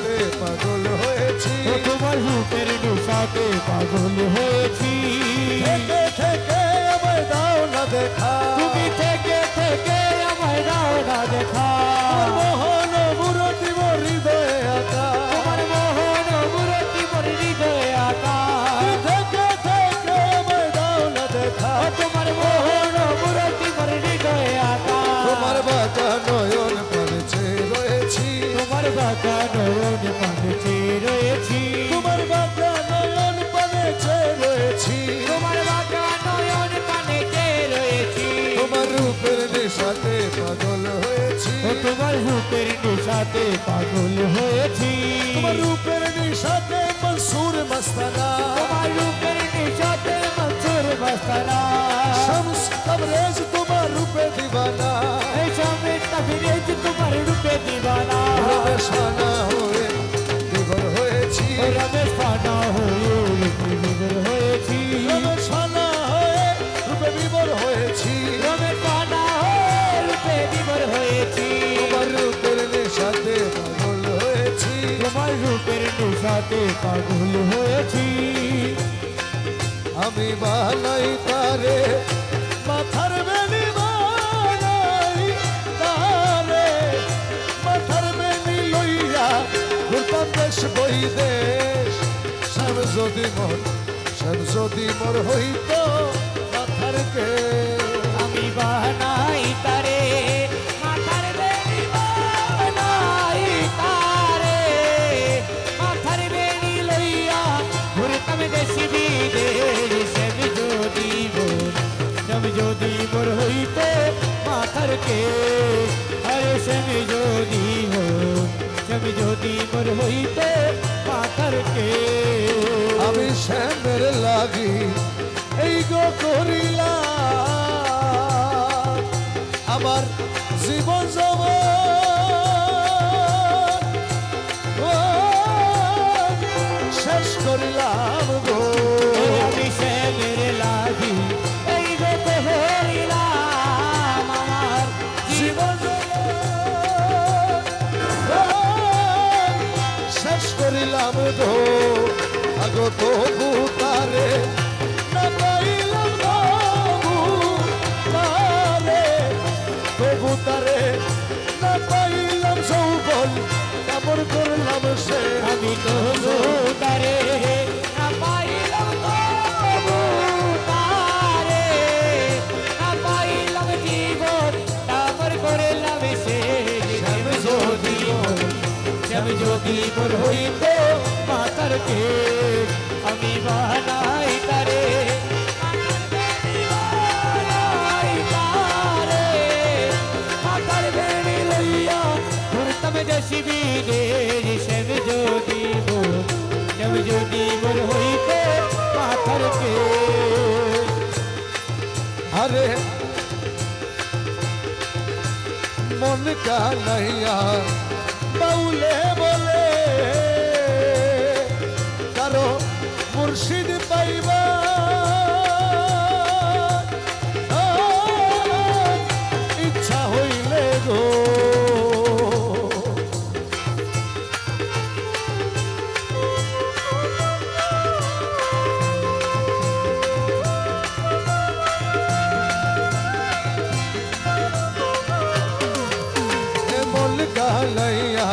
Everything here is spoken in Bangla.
নেশাতে পাগল হয়েছি, তোমার রূপের নেশাতে পাগল হয়েছি। থেকে থেকে আমায় দাও না দেখা, তুমি থেকে থেকে আমায় দাও না দেখা। মোহন মূরতি মোর হৃদয়ে আঁকা, তোমার মোহন মূরতি মোর হৃদয়ে আঁকা। থেকে থেকে আমায় দাও না দেখা, তোমার মোহন মূরতি মোর হৃদয়ে আঁকা। তোমার বাঁকা নয়ন পানে চেয়ে রয়েছি, তোমার বাঁকা নয়ন পানে চেয়ে রয়েছি। তোমার বাঁকা নয়ন পানে চেয়ে রয়েছি, তোমার বাঁকা নয়ন পানে চেয়ে রয়েছি। তোমার রূপের নেশাতে পাগল হয়েছি, তোমার রূপের নেশাতে পাগল হয়েছি। তোমার রূপের নেশাতে মনসুর মস্তানা, তোমার রূপের নেশাতে মনসুর মস্তানা। শামস তবরেজ তোমার রূপে দিবানা, এই শামের তাবরেজ তোমার রূপে দিবানা। রমেশ ফানা হয়ে বিভোর হয়েছি, রমেশ ফানা হয়ে রূপে বিভোর হয়েছি। রমেশ ফানা হয়ে রূপে বিভোর হয়েছি, রমেশ ফানা হয়ে রূপে বিভোর হয়েছি। তোমার রূপের নেশাতে পাগল হয়েছি, তোমার রূপের নেশাতে পাগল হয়েছি। আমি বানাই তারে মাথার বেনি, বানাই তারে মাথার বেনি লইয়া ঘুরতাম দেশ বৈদেশ, শ্যাম যদি মোর হইত মাথার কে, আমি বানাই তারে মাথার বেনি, বানাই তারে মাথার বেনি লইয়া ঘুরতাম দেশি বিদেশ। যদি মোর হইতে মাথার কে, আরে সেমি যদি মোর হইতে মাথার কে। আমি শ্যামের লাগি এই গো করিলাম আমার জীবন শেষ করিলাম গো, আমি শ্যামের লাগি এই গো করিলাম আমার জীবন শেষ করিলাম গো, আগত তারে না পাইলাম তবু তারে না পাইলাম যৌবন কাপড় করলাম সে, আমি তো তারে না পাইলাম তবু তারে না পাইলাম জীবন তারপর করলাম সে। যদি মোর হইতে মাতার কে, আমি বানাই তারে বানাই তারে মাতার বেড়ি লইয়া ঘুরতাম দেশি বিদেশ। যদি মোর হইতে মাতার কে। আরে মন কানাইয়া বাউলে বলে কারো মুর্শিদ পাইবা, ইচ্ছা হইলে গো মন কানাইয়া